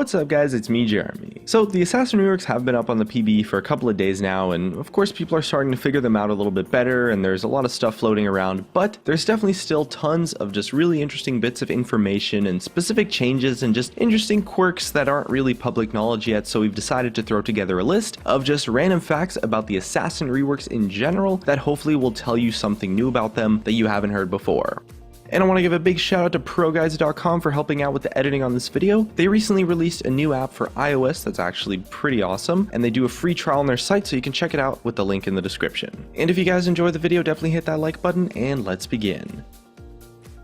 What's up guys, it's me Jeremy. So the assassin reworks have been up on the PB for a couple of days now, and of course people are starting to figure them out a little bit better, and there's a lot of stuff floating around, but there's definitely still tons of just really interesting bits of information and specific changes and just interesting quirks that aren't really public knowledge yet, so we've decided to throw together a list of just random facts about the assassin reworks in general that hopefully will tell you something new about them that you haven't heard before. And I want to give a big shout out to ProGuides.com for helping out with the editing on this video. They recently released a new app for iOS that's actually pretty awesome, and they do a free trial on their site, so you can check it out with the link in the description. And if you guys enjoyed the video, definitely hit that like button, and let's begin.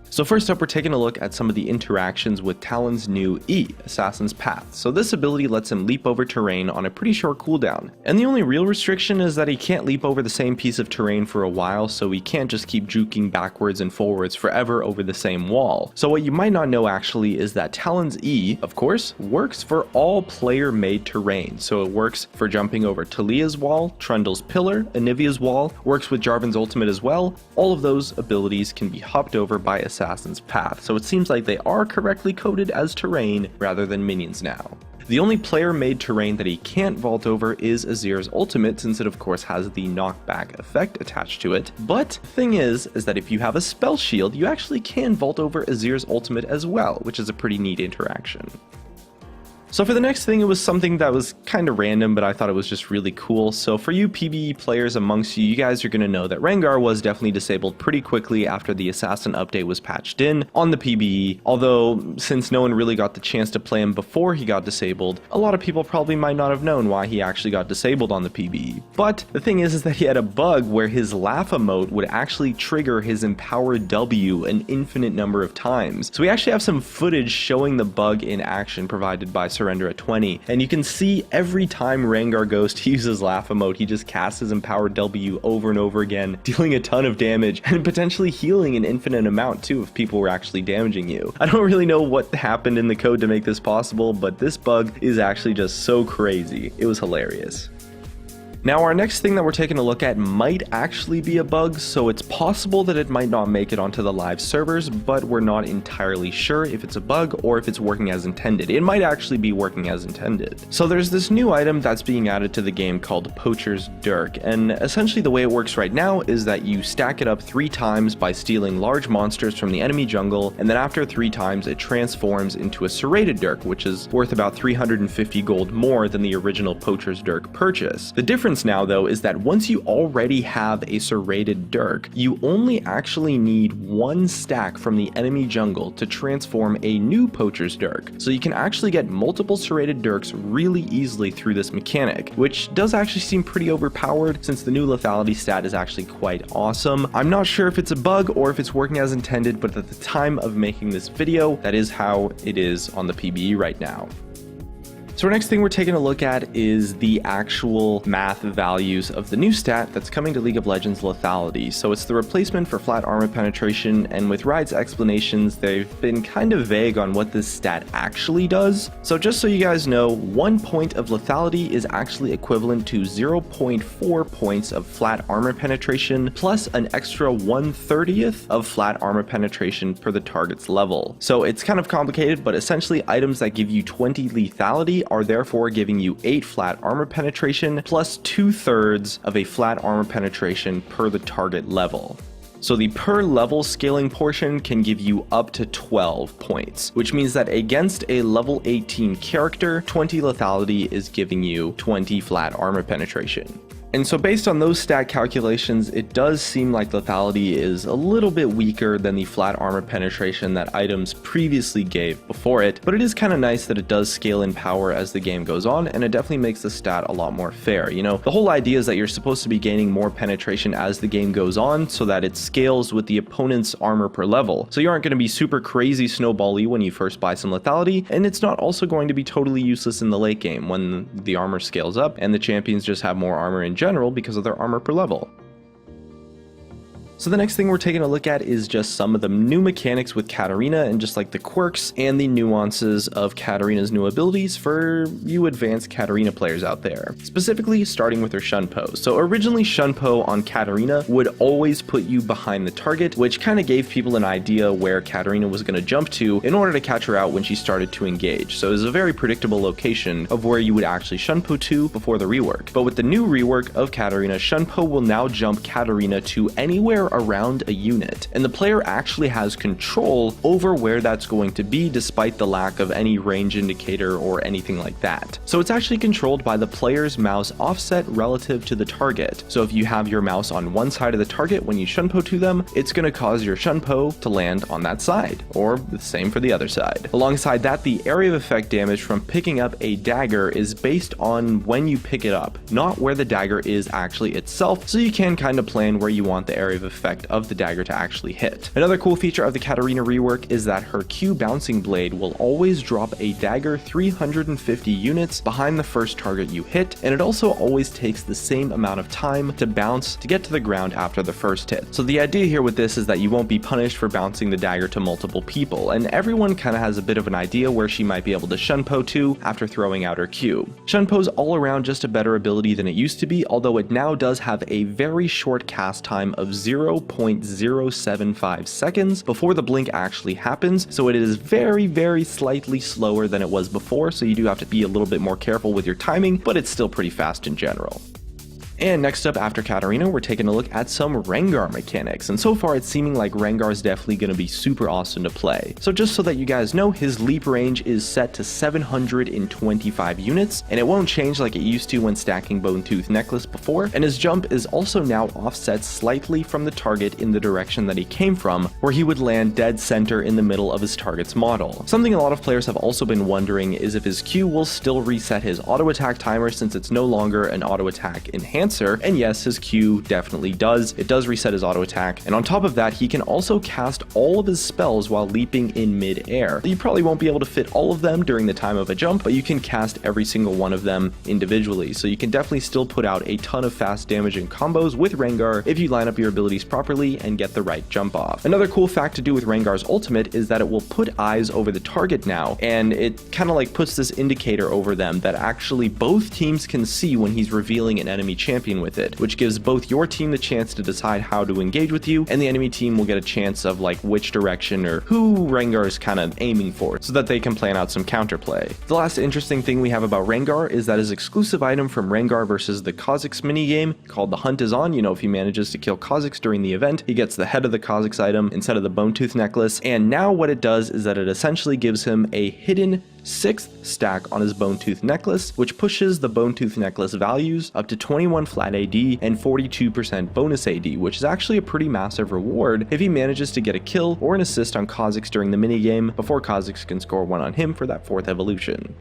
So first up, we're taking a look at some of the interactions with Talon's new E, Assassin's Path. So this ability lets him leap over terrain on a pretty short cooldown. And the only real restriction is that he can't leap over the same piece of terrain for a while, so he can't just keep juking backwards and forwards forever over the same wall. So what you might not know actually is that Talon's E, of course, works for all player-made terrain. So it works for jumping over Talia's wall, Trundle's pillar, Anivia's wall, works with Jarvan's ultimate as well. All of those abilities can be hopped over by Assassin's Path, so it seems like they are correctly coded as terrain rather than minions now. The only player-made terrain that he can't vault over is Azir's ultimate, since it of course has the knockback effect attached to it. But the thing is that if you have a spell shield, you actually can vault over Azir's ultimate as well, which is a pretty neat interaction. So for the next thing, it was something that was kind of random, but I thought it was just really cool. So for you PvE players amongst you, you guys are going to know that Rengar was definitely disabled pretty quickly after the Assassin update was patched in on the PvE. Although, since no one really got the chance to play him before he got disabled, a lot of people probably might not have known why he actually got disabled on the PvE. But the thing is that he had a bug where his laugh emote would actually trigger his empowered W an infinite number of times. So we actually have some footage showing the bug in action provided by Surrender at 20, and you can see every time Rengar goes to use his laugh emote, he just casts his empowered W over and over again, dealing a ton of damage and potentially healing an infinite amount too if people were actually damaging you. I don't really know what happened in the code to make this possible, but this bug is actually just so crazy. It was hilarious. Now our next thing that we're taking a look at might actually be a bug, so it's possible that it might not make it onto the live servers, but we're not entirely sure if it's a bug or if it's working as intended. It might actually be working as intended. So there's this new item that's being added to the game called Poacher's Dirk, and essentially the way it works right now is that you stack it up 3 times by stealing large monsters from the enemy jungle, and then after 3 times it transforms into a serrated Dirk, which is worth about 350 gold more than the original Poacher's Dirk purchase. The difference now though is that once you already have a serrated Dirk, you only actually need 1 stack from the enemy jungle to transform a new Poacher's Dirk. So you can actually get multiple serrated Dirks really easily through this mechanic, which does actually seem pretty overpowered since the new lethality stat is actually quite awesome. I'm not sure if it's a bug or if it's working as intended, but at the time of making this video, that is how it is on the PBE right now. So our next thing we're taking a look at is the actual math values of the new stat that's coming to League of Legends lethality. So it's the replacement for flat armor penetration, and with Riot's explanations, they've been kind of vague on what this stat actually does. So just so you guys know, 1 point of lethality is actually equivalent to 0.4 points of flat armor penetration, plus an extra 1/30th of flat armor penetration per the target's level. So it's kind of complicated, but essentially items that give you 20 lethality are therefore giving you 8 flat armor penetration plus 2/3 of a flat armor penetration per the target level. So the per level scaling portion can give you up to 12 points, which means that against a level 18 character, 20 lethality is giving you 20 flat armor penetration. And so based on those stat calculations, it does seem like lethality is a little bit weaker than the flat armor penetration that items previously gave before it, but it is kind of nice that it does scale in power as the game goes on, and it definitely makes the stat a lot more fair. You know, the whole idea is that you're supposed to be gaining more penetration as the game goes on so that it scales with the opponent's armor per level. So you aren't going to be super crazy snowball-y when you first buy some lethality, and it's not also going to be totally useless in the late game when the armor scales up and the champions just have more armor in general because of their armor per level. So the next thing we're taking a look at is just some of the new mechanics with Katarina and just like the quirks and the nuances of Katarina's new abilities for you advanced Katarina players out there. Specifically starting with her shun pose. So originally shun po on Katarina would always put you behind the target, which kind of gave people an idea where Katarina was going to jump to in order to catch her out when she started to engage. So it was a very predictable location of where you would actually shun po to before the rework. But with the new rework of Katarina, shun po will now jump Katarina to anywhere around a unit, and the player actually has control over where that's going to be despite the lack of any range indicator or anything like that. So it's actually controlled by the player's mouse offset relative to the target. So if you have your mouse on one side of the target when you shun po to them, it's going to cause your shun po to land on that side, or the same for the other side. Alongside that, the area of effect damage from picking up a dagger is based on when you pick it up, not where the dagger is actually itself, so you can kind of plan where you want the area of effect of the dagger to actually hit. Another cool feature of the Katarina rework is that her Q bouncing blade will always drop a dagger 350 units behind the first target you hit, and it also always takes the same amount of time to bounce to get to the ground after the first hit. So the idea here with this is that you won't be punished for bouncing the dagger to multiple people, and everyone kind of has a bit of an idea where she might be able to shun po to after throwing out her Q. Shun po's all around just a better ability than it used to be, although it now does have a very short cast time of 0.075 seconds before the blink actually happens, so it is very slightly slower than it was before, so you do have to be a little bit more careful with your timing, but it's still pretty fast in general. And next up after Katarina, we're taking a look at some Rengar mechanics, and so far it's seeming like Rengar is definitely going to be super awesome to play. So just so that you guys know, his leap range is set to 725 units, and it won't change like it used to when stacking Bone Tooth Necklace before, and his jump is also now offset slightly from the target in the direction that he came from, where he would land dead center in the middle of his target's model. Something a lot of players have also been wondering is if his Q will still reset his auto attack timer since it's no longer an auto attack enhancer. And yes, his Q definitely does. It does reset his auto attack, and on top of that, he can also cast all of his spells while leaping in mid-air. You probably won't be able to fit all of them during the time of a jump, but you can cast every single one of them individually, so you can definitely still put out a ton of fast damage and combos with Rengar if you line up your abilities properly and get the right jump off. Another cool fact to do with Rengar's ultimate is that it will put eyes over the target now, and it kind of like puts this indicator over them that actually both teams can see when he's revealing an enemy champion with it, which gives both your team the chance to decide how to engage with you, and the enemy team will get a chance of like which direction or who Rengar is kind of aiming for, so that they can plan out some counterplay. The last interesting thing we have about Rengar is that his exclusive item from Rengar versus the Kha'Zix minigame, called The Hunt Is On, you know, if he manages to kill Kha'Zix during the event, he gets the head of the Kha'Zix item instead of the Bone Tooth Necklace, and now what it does is that it essentially gives him a hidden 6th stack on his Bone Tooth Necklace, which pushes the Bone Tooth Necklace values up to 21 flat AD and 42% bonus AD, which is actually a pretty massive reward if he manages to get a kill or an assist on Kha'Zix during the minigame before Kha'Zix can score one on him for that 4th evolution.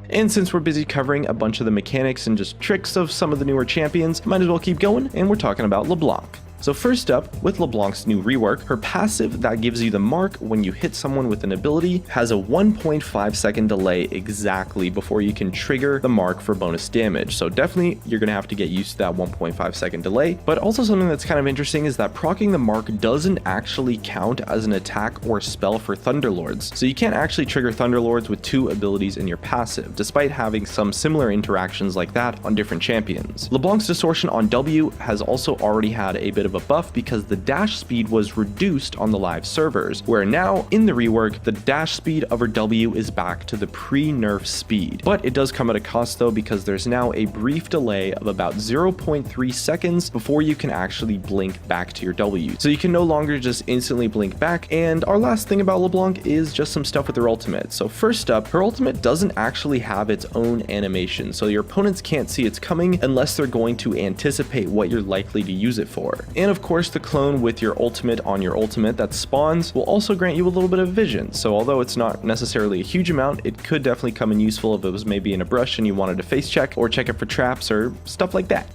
And since we're busy covering a bunch of the mechanics and just tricks of some of the newer champions, might as well keep going, and we're talking about LeBlanc. So first up, with LeBlanc's new rework, her passive that gives you the mark when you hit someone with an ability has a 1.5 second delay exactly before you can trigger the mark for bonus damage. So definitely you're going to have to get used to that 1.5 second delay. But also something that's kind of interesting is that proccing the mark doesn't actually count as an attack or spell for Thunderlords. So you can't actually trigger Thunderlords with 2 abilities in your passive, despite having some similar interactions like that on different champions. LeBlanc's Distortion on W has also already had a bit of a buff because the dash speed was reduced on the live servers, where now in the rework the dash speed of her W is back to the pre-nerf speed. But it does come at a cost though, because there's now a brief delay of about 0.3 seconds before you can actually blink back to your W. So you can no longer just instantly blink back. And our last thing about LeBlanc is just some stuff with her ultimate. So first up, her ultimate doesn't actually have its own animation, so your opponents can't see it's coming unless they're going to anticipate what you're likely to use it for. And of course, the clone with your ultimate on your ultimate that spawns will also grant you a little bit of vision. So although it's not necessarily a huge amount, it could definitely come in useful if it was maybe in a brush and you wanted to face check or check it for traps or stuff like that.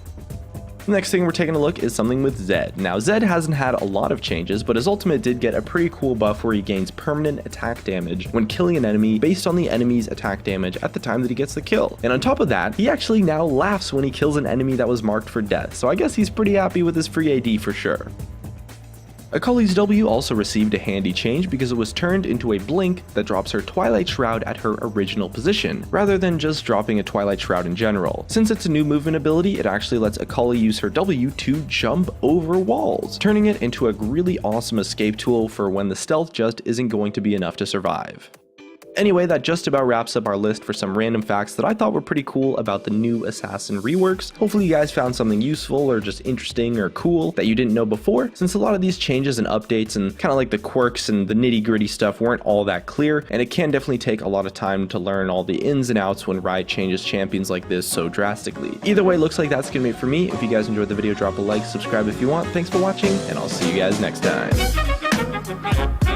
The next thing we're taking a look is something with Zed. Now Zed hasn't had a lot of changes, but his ultimate did get a pretty cool buff where he gains permanent attack damage when killing an enemy based on the enemy's attack damage at the time that he gets the kill. And on top of that, he actually now laughs when he kills an enemy that was marked for death, so I guess he's pretty happy with his free AD for sure. Akali's W also received a handy change because it was turned into a blink that drops her Twilight Shroud at her original position, rather than just dropping a Twilight Shroud in general. Since it's a new movement ability, it actually lets Akali use her W to jump over walls, turning it into a really awesome escape tool for when the stealth just isn't going to be enough to survive. Anyway, that just about wraps up our list for some random facts that I thought were pretty cool about the new Assassin reworks. Hopefully you guys found something useful or just interesting or cool that you didn't know before, since a lot of these changes and updates and kind of like the quirks and the nitty-gritty stuff weren't all that clear, and it can definitely take a lot of time to learn all the ins and outs when Riot changes champions like this so drastically. Either way, looks like that's gonna be it for me. If you guys enjoyed the video, drop a like, subscribe if you want. Thanks for watching, and I'll see you guys next time.